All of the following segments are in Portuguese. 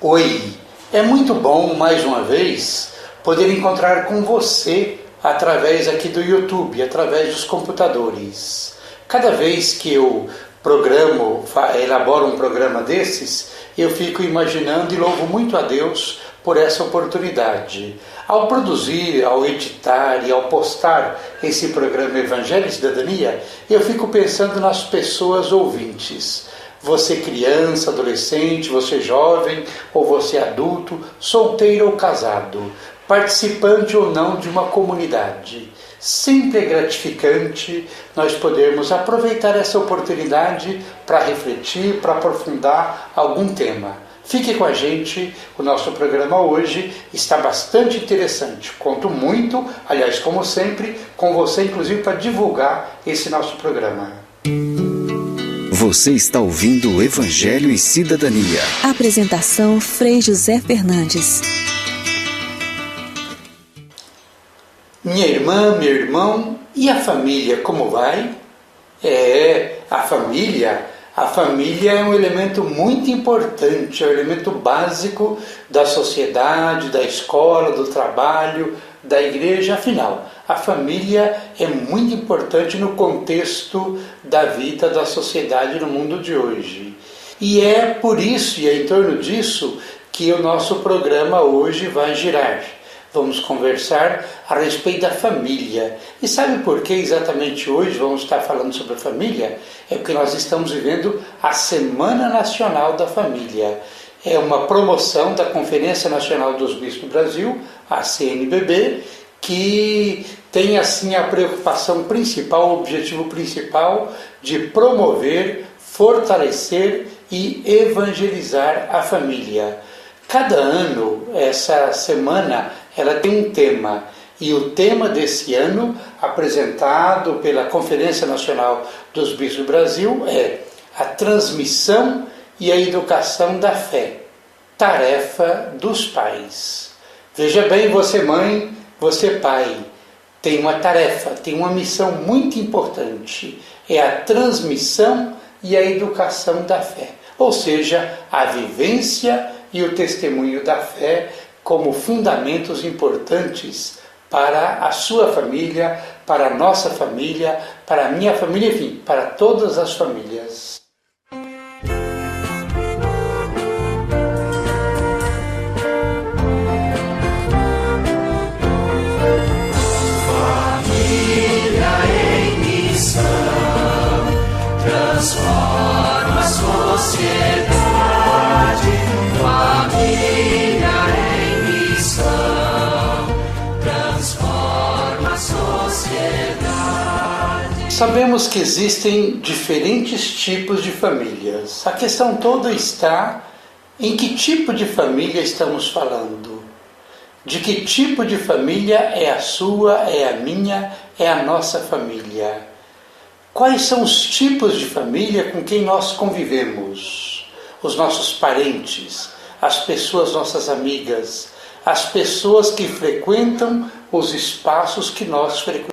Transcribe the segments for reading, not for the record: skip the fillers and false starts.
Oi, é muito bom, mais uma vez, poder encontrar com você através aqui do YouTube, através dos computadores. Cada vez que eu elaboro um programa desses, eu fico imaginando e louvo muito a Deus por essa oportunidade. Ao produzir, ao editar e ao postar esse programa Evangelho e Cidadania, eu fico pensando nas pessoas ouvintes. Você criança, adolescente, você jovem ou você adulto, solteiro ou casado, participante ou não de uma comunidade. Sempre é gratificante nós podermos aproveitar essa oportunidade para refletir, para aprofundar algum tema. Fique com a gente, o nosso programa hoje está bastante interessante. Conto muito, aliás, como sempre, com você, inclusive, para divulgar esse nosso programa. Você está ouvindo o Evangelho e Cidadania. Apresentação Frei José Fernandes. Minha irmã, meu irmão, e a família, como vai? A família é um elemento muito importante, é um elemento básico da sociedade, da escola, do trabalho, da igreja. Afinal, a família é muito importante no contexto da vida da sociedade no mundo de hoje. E é por isso e é em torno disso que o nosso programa hoje vai girar. Vamos conversar a respeito da família. E sabe por que exatamente hoje vamos estar falando sobre a família? É porque nós estamos vivendo a Semana Nacional da Família. É uma promoção da Conferência Nacional dos Bispos do Brasil, a CNBB, que tem assim a preocupação principal, o objetivo principal de promover, fortalecer e evangelizar a família. Cada ano, essa semana, ela tem um tema, e o tema desse ano, apresentado pela Conferência Nacional dos Bispos do Brasil, é a transmissão e a educação da fé, tarefa dos pais. Veja bem, você mãe, você pai, tem uma tarefa, tem uma missão muito importante, é a transmissão e a educação da fé, ou seja, a vivência e o testemunho da fé como fundamentos importantes para a sua família, para a nossa família, para a minha família, enfim, para todas as famílias. Família em missão transforma a sociedade. Família em missão transforma a sociedade. Sabemos que existem diferentes tipos de famílias. A questão toda está em que tipo de família estamos falando. De que tipo de família é a sua, é a minha, é a nossa família. Quais são os tipos de família com quem nós convivemos? Os nossos parentes, as pessoas, nossas amigas, as pessoas que frequentam os espaços que nós frequentamos.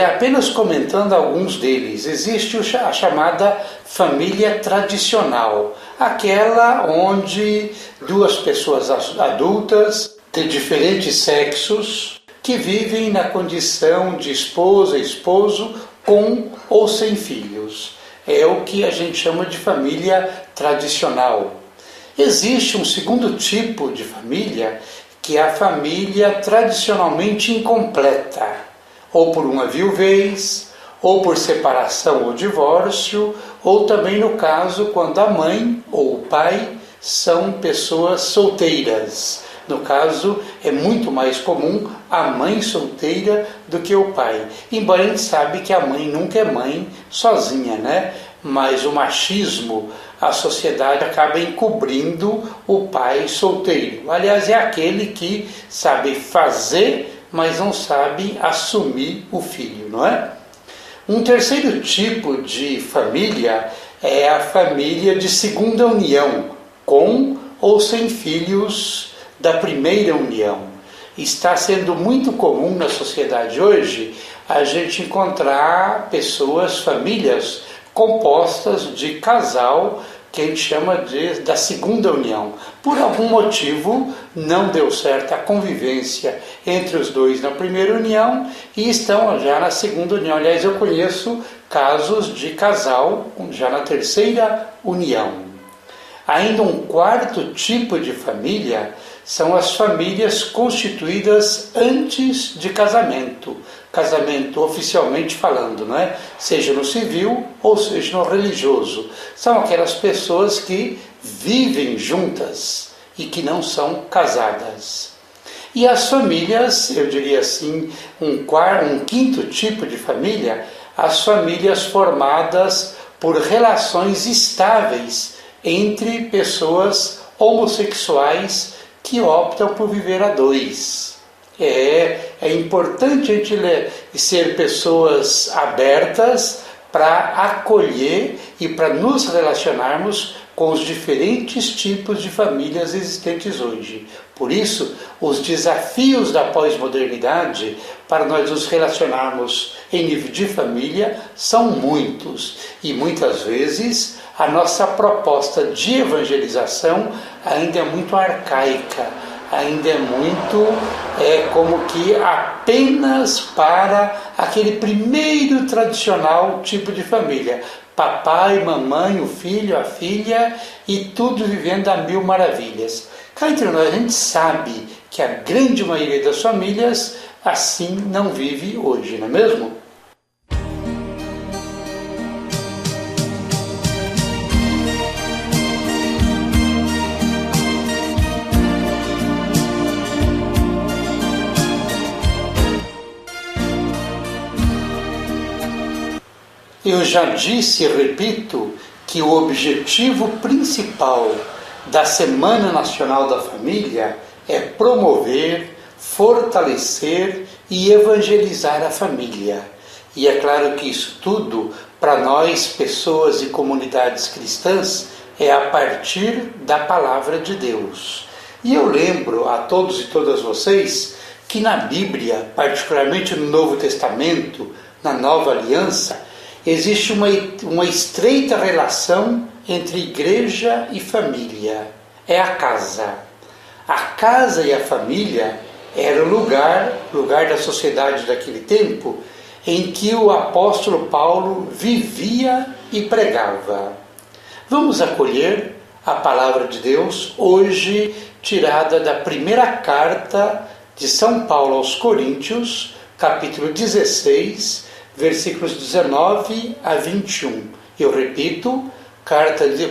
Apenas comentando alguns deles, existe a chamada família tradicional, aquela onde duas pessoas adultas de diferentes sexos que vivem na condição de esposa e esposo com ou sem filhos. É o que a gente chama de família tradicional. Existe um segundo tipo de família, que é a família tradicionalmente incompleta, ou por uma viuvez, ou por separação ou divórcio, ou também no caso quando a mãe ou o pai são pessoas solteiras. No caso, é muito mais comum a mãe solteira do que o pai. Embora a gente sabe que a mãe nunca é mãe sozinha, né? Mas o machismo, a sociedade acaba encobrindo o pai solteiro. Aliás, é aquele que sabe fazer, mas não sabe assumir o filho, não é? Um terceiro tipo de família é a família de segunda união, com ou sem filhos da primeira união. Está sendo muito comum na sociedade hoje a gente encontrar pessoas, famílias compostas de casal que a gente chama da segunda união. Por algum motivo não deu certo a convivência entre os dois na primeira união e estão já na segunda união. Aliás, eu conheço casos de casal já na terceira união. Ainda um quarto tipo de família são as famílias constituídas antes de casamento. Casamento oficialmente falando, não é? Seja no civil ou seja no religioso. São aquelas pessoas que vivem juntas e que não são casadas. E as famílias, eu diria assim, um quinto tipo de família, as famílias formadas por relações estáveis entre pessoas homossexuais que optam por viver a dois. É importante a gente ser pessoas abertas para acolher e para nos relacionarmos com os diferentes tipos de famílias existentes hoje. Por isso, os desafios da pós-modernidade para nós nos relacionarmos em nível de família são muitos e muitas vezes a nossa proposta de evangelização ainda é muito arcaica, ainda é muito como que apenas para aquele primeiro tradicional tipo de família. Papai, mamãe, o filho, a filha e tudo vivendo a mil maravilhas. Cá entre nós, a gente sabe que a grande maioria das famílias assim não vive hoje, não é mesmo? Eu já disse e repito que o objetivo principal da Semana Nacional da Família é promover, fortalecer e evangelizar a família. E é claro que isso tudo, para nós, pessoas e comunidades cristãs, é a partir da Palavra de Deus. E eu lembro a todos e todas vocês que na Bíblia, particularmente no Novo Testamento, na Nova Aliança, existe uma estreita relação entre igreja e família. É a casa. A casa e a família era o lugar da sociedade daquele tempo, em que o apóstolo Paulo vivia e pregava. Vamos acolher a palavra de Deus, hoje tirada da primeira carta de São Paulo aos Coríntios, capítulo 16, versículos 19 a 21. Eu repito,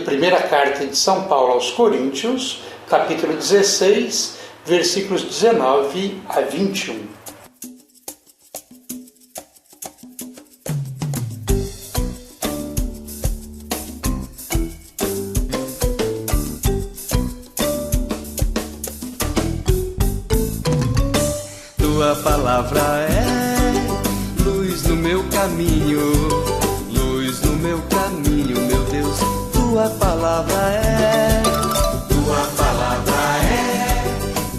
primeira carta de São Paulo aos Coríntios, capítulo 16, versículos 19 a 21. Tua palavra é luz no meu caminho, luz no meu caminho, meu Deus. Tua palavra é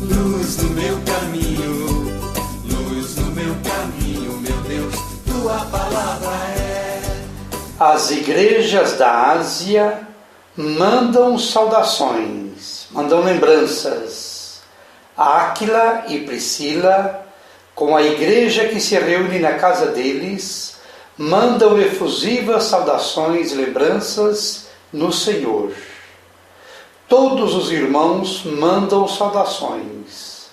luz no meu caminho, luz no meu caminho, meu Deus. Tua palavra é. As igrejas da Ásia mandam saudações, mandam lembranças. Áquila e Priscila, com a igreja que se reúne na casa deles, mandam efusivas saudações e lembranças no Senhor. Todos os irmãos mandam saudações.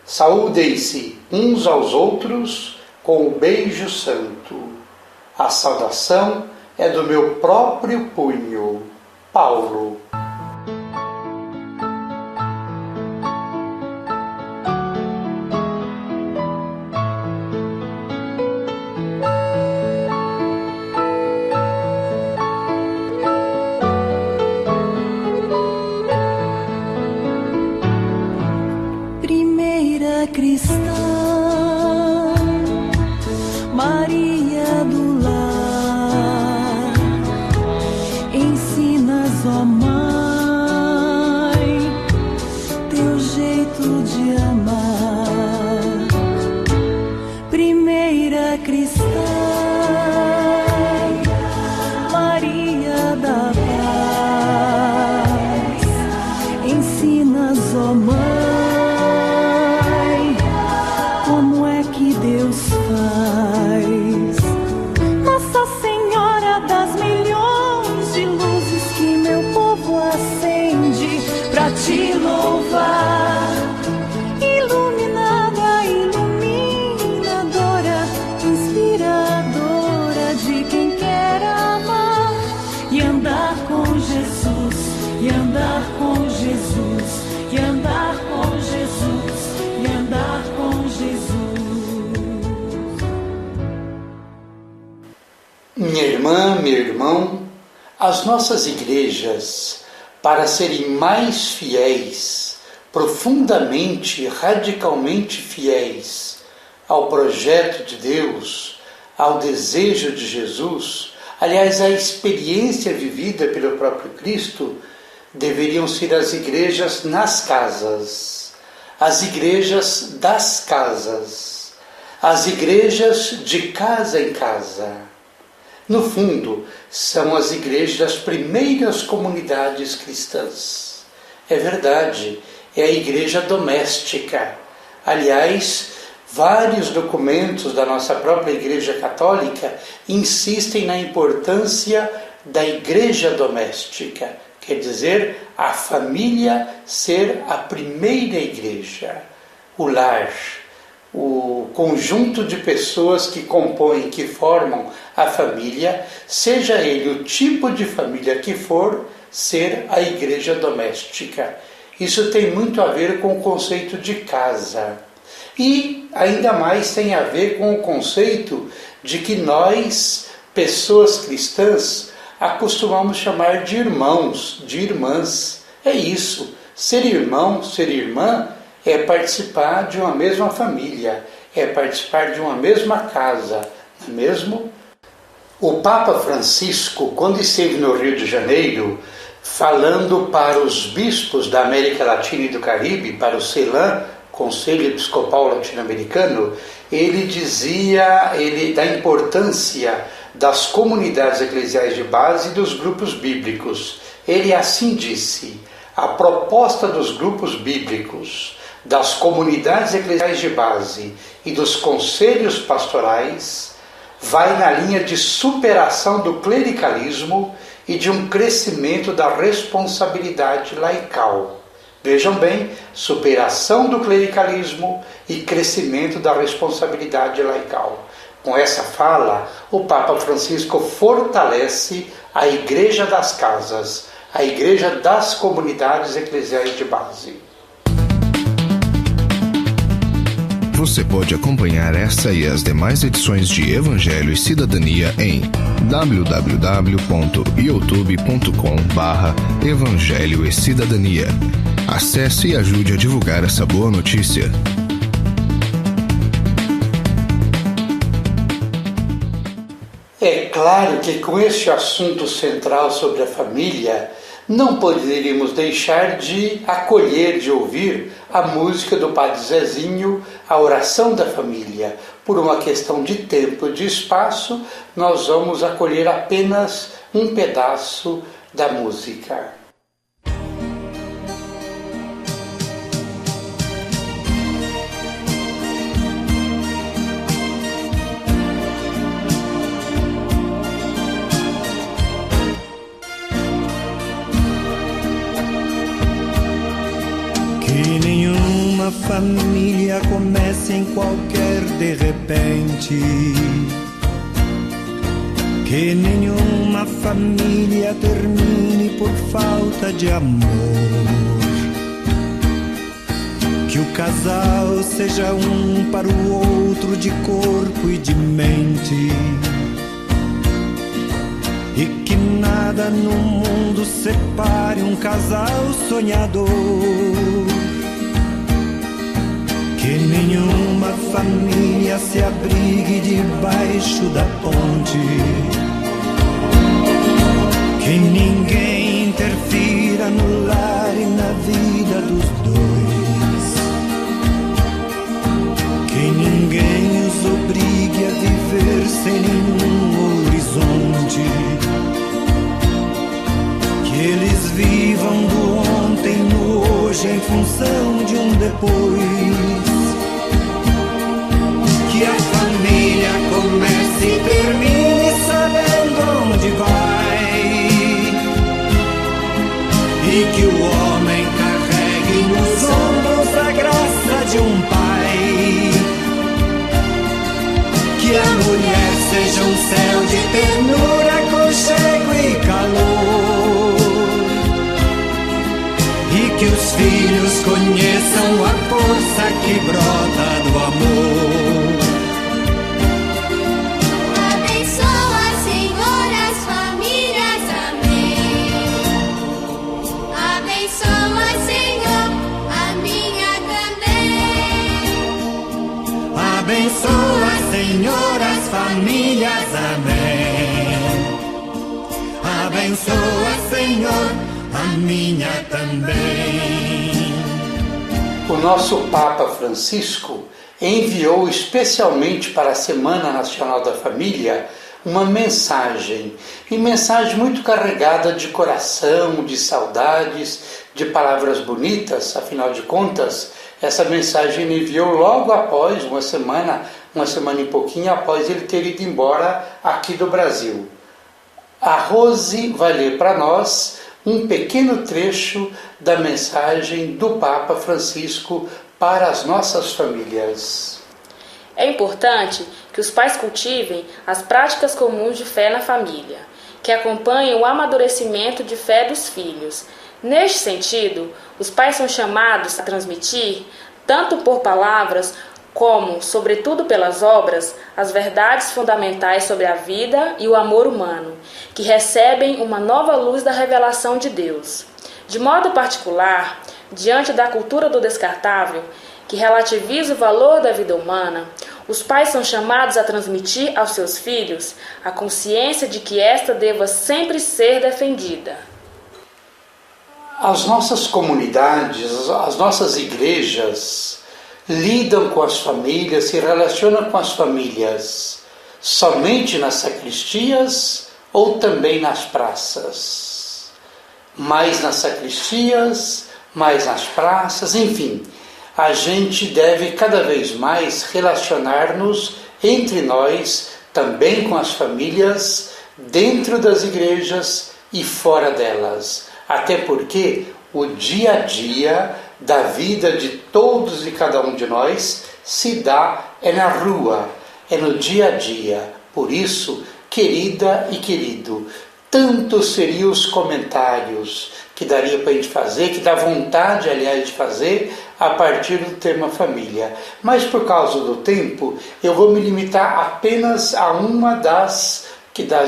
Saúdem-se uns aos outros com o beijo santo. A saudação é do meu próprio punho. Paulo. Maria do lar, ensinas, ó Mãe. andar com Jesus, e andar com Jesus, e andar com Jesus. Minha irmã, meu irmão, as nossas igrejas, para serem mais fiéis, profundamente, radicalmente fiéis ao projeto de Deus, ao desejo de Jesus, aliás, à experiência vivida pelo próprio Cristo, deveriam ser as igrejas nas casas, as igrejas das casas, as igrejas de casa em casa. No fundo, são as igrejas das primeiras comunidades cristãs. É verdade, é a igreja doméstica. Aliás, vários documentos da nossa própria Igreja Católica insistem na importância da igreja doméstica, quer dizer, a família ser a primeira igreja, o lar, o conjunto de pessoas que compõem, que formam a família, seja ele o tipo de família que for, ser a igreja doméstica. Isso tem muito a ver com o conceito de casa. E ainda mais tem a ver com o conceito de que nós, pessoas cristãs, acostumamos chamar de irmãos, de irmãs. É isso. Ser irmão, ser irmã é participar de uma mesma família, é participar de uma mesma casa, não é mesmo? O Papa Francisco, quando esteve no Rio de Janeiro, falando para os bispos da América Latina e do Caribe, para o CELAM, Conselho Episcopal Latino-Americano, ele dizia da importância das comunidades eclesiais de base e dos grupos bíblicos. Ele assim disse: a proposta dos grupos bíblicos, das comunidades eclesiais de base e dos conselhos pastorais vai na linha de superação do clericalismo e de um crescimento da responsabilidade laical. Vejam bem, superação do clericalismo e crescimento da responsabilidade laical. Com essa fala, o Papa Francisco fortalece a Igreja das Casas, a Igreja das Comunidades Eclesiais de Base. Você pode acompanhar essa e as demais edições de Evangelho e Cidadania em www.youtube.com/Evangelho e Cidadania. Acesse e ajude a divulgar essa boa notícia. É claro que com este assunto central sobre a família, não poderíamos deixar de acolher, de ouvir a música do Padre Zezinho, a oração da família. Por uma questão de tempo e de espaço, nós vamos acolher apenas um pedaço da música. Família comece em qualquer de repente, que nenhuma família termine por falta de amor, que o casal seja um para o outro de corpo e de mente, e que nada no mundo separe um casal sonhador. Que nenhuma família se abrigue debaixo da ponte, que ninguém interfira no lar e na vida dos dois, que ninguém os obrigue a viver sem nenhum horizonte, que eles vivam do ontem no hoje em função de um depois. Que a família comece e termine sabendo onde vai, e que o homem carregue nos ombros a graça de um pai, que a mulher seja um céu de ternura, aconchego e calor, que os filhos conheçam a força que brota do amor. Abençoa, Senhor, as famílias, amém. Abençoa, Senhor, a minha também. Abençoa, Senhor, as famílias, amém. Abençoa, Senhor, a minha também. O nosso Papa Francisco enviou especialmente para a Semana Nacional da Família uma mensagem, e mensagem muito carregada de coração, de saudades, de palavras bonitas. Afinal de contas, essa mensagem ele enviou logo após, uma semana e pouquinho após ele ter ido embora aqui do Brasil. A Rose vai ler para nós um pequeno trecho da mensagem do Papa Francisco para as nossas famílias. É importante que os pais cultivem as práticas comuns de fé na família, que acompanhem o amadurecimento de fé dos filhos. Neste sentido, os pais são chamados a transmitir, tanto por palavras como, sobretudo pelas obras, as verdades fundamentais sobre a vida e o amor humano, que recebem uma nova luz da revelação de Deus. De modo particular, diante da cultura do descartável, que relativiza o valor da vida humana, os pais são chamados a transmitir aos seus filhos a consciência de que esta deva sempre ser defendida. As nossas comunidades, as nossas igrejas lidam com as famílias, se relacionam com as famílias somente nas sacristias ou também nas praças? Mais nas sacristias, mais nas praças, enfim. A gente deve cada vez mais relacionar-nos entre nós, também com as famílias, dentro das igrejas e fora delas. Até porque o dia a dia da vida de todos e cada um de nós se dá na rua, é no dia a dia. Por isso, querida e querido, tantos seriam os comentários que daria para a gente fazer, que dá vontade, aliás, de fazer a partir do tema família. Mas por causa do tempo, eu vou me limitar apenas a uma das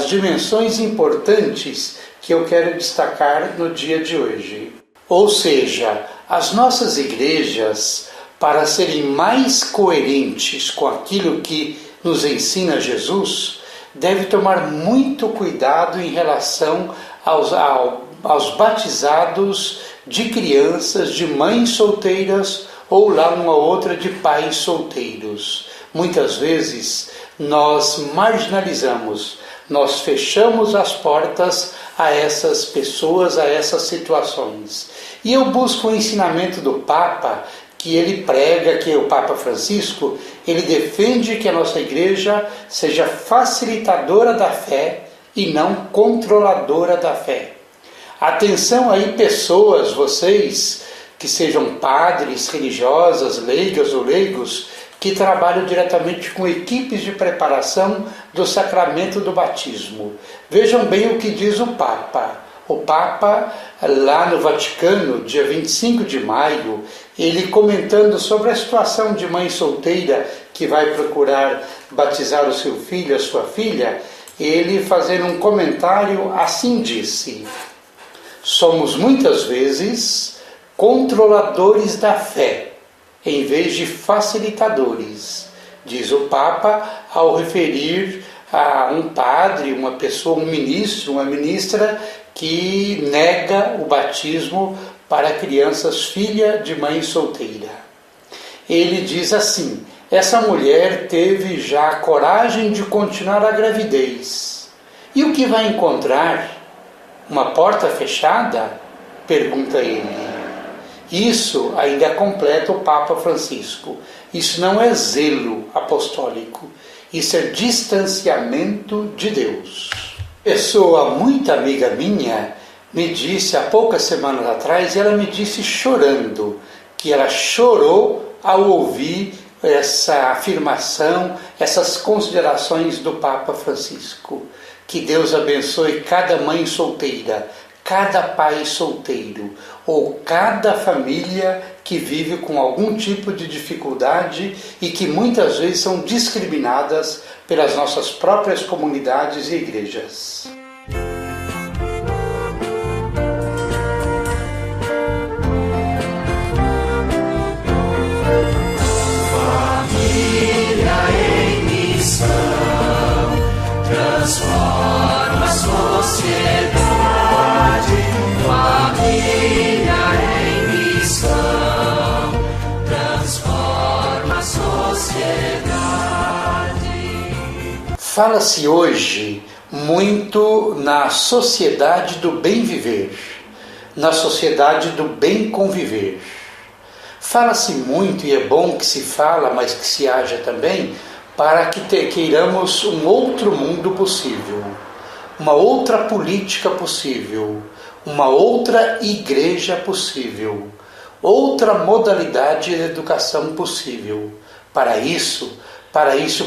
dimensões importantes que eu quero destacar no dia de hoje. Ou seja, as nossas igrejas, para serem mais coerentes com aquilo que nos ensina Jesus, devem tomar muito cuidado em relação aos batizados de crianças, de mães solteiras ou lá uma outra de pais solteiros. Muitas vezes nós marginalizamos, nós fechamos as portas a essas pessoas, a essas situações. E eu busco o ensinamento do Papa, que ele prega, que é o Papa Francisco, ele defende que a nossa igreja seja facilitadora da fé e não controladora da fé. Atenção aí, pessoas, vocês que sejam padres, religiosas, leigas ou leigos, que trabalham diretamente com equipes de preparação do sacramento do batismo. Vejam bem o que diz o Papa. O Papa, lá no Vaticano, dia 25 de maio, ele comentando sobre a situação de mãe solteira que vai procurar batizar o seu filho, a sua filha, ele fazendo um comentário assim disse: somos muitas vezes controladores da fé, em vez de facilitadores, diz o Papa ao referir a um padre, uma pessoa, um ministro, uma ministra que nega o batismo para crianças filha de mãe solteira. Ele diz assim: essa mulher teve já a coragem de continuar a gravidez. E o que vai encontrar? Uma porta fechada? Pergunta ele. Isso ainda completa o Papa Francisco. Isso não é zelo apostólico. Isso é distanciamento de Deus. Pessoa muito amiga minha me disse há poucas semanas atrás, e ela me disse chorando, que ela chorou ao ouvir essa afirmação, essas considerações do Papa Francisco. Que Deus abençoe cada mãe solteira, cada pai solteiro ou cada família que vive com algum tipo de dificuldade e que muitas vezes são discriminadas pelas nossas próprias comunidades e igrejas. Transforma a sociedade, família em missão, transforma a sociedade. Fala-se hoje muito na sociedade do bem viver, na sociedade do bem conviver. Fala-se muito, e é bom que se fala, mas que se haja também, para que queiramos um outro mundo possível, uma outra política possível, uma outra igreja possível, outra modalidade de educação possível. Para isso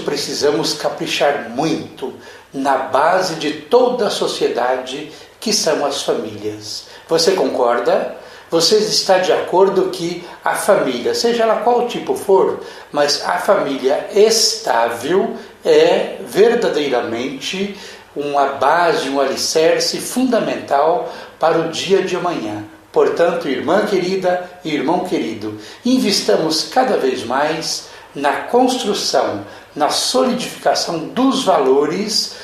precisamos caprichar muito na base de toda a sociedade, que são as famílias. Você concorda? Você está de acordo que a família, seja ela qual tipo for, mas a família estável é verdadeiramente uma base, um alicerce fundamental para o dia de amanhã. Portanto, irmã querida e irmão querido, investamos cada vez mais na construção, na solidificação dos valores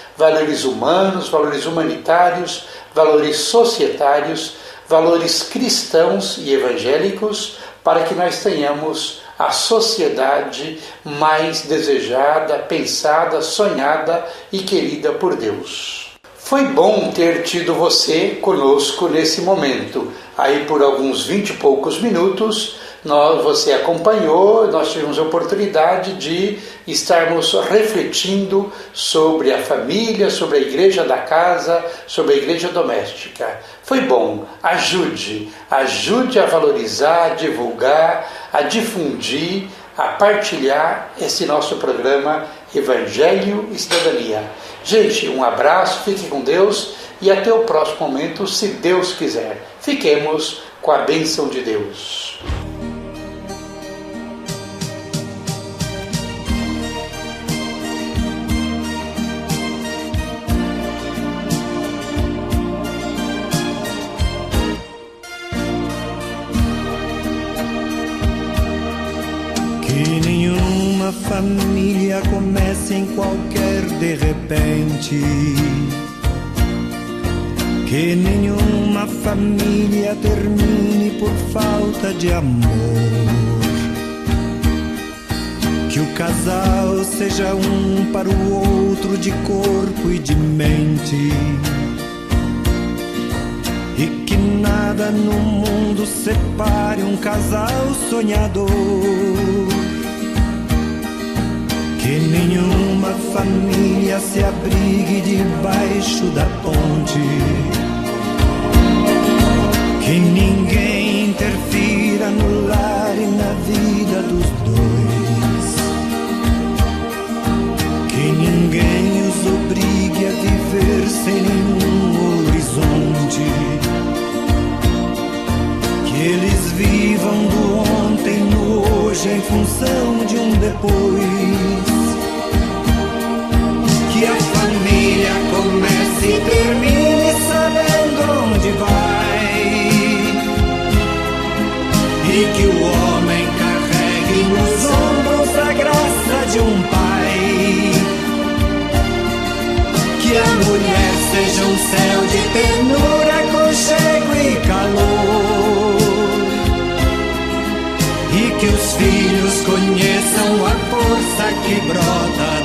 humanos, valores humanitários, valores societários, valores cristãos e evangélicos, para que nós tenhamos a sociedade mais desejada, pensada, sonhada e querida por Deus. Foi bom ter tido você conosco nesse momento. Aí por alguns 20 e poucos minutos, você acompanhou, nós tivemos a oportunidade de estarmos refletindo sobre a família, sobre a igreja da casa, sobre a igreja doméstica. Foi bom, ajude a valorizar, a divulgar, a difundir, a partilhar esse nosso programa Evangelho e Cidadania. Gente, um abraço, fique com Deus e até o próximo momento, se Deus quiser. Fiquemos com a bênção de Deus. Que nenhuma família comece em qualquer de repente. Que nenhuma família termine por falta de amor. Que o casal seja um para o outro de corpo e de mente. E que nada no mundo separe um casal sonhador. Que nenhuma família se abrigue debaixo da ponte. Que ninguém interfira no lar e na vida dos dois. Que ninguém os obrigue a viver sem nenhum horizonte. Que eles vivam do ontem no hoje em função de um depois. Que a família comece e termine sabendo onde vai. E que o homem carregue nos ombros a graça de um pai. Que a mulher seja um céu de ternura, aconchego e calor. E que os filhos conheçam a força que brota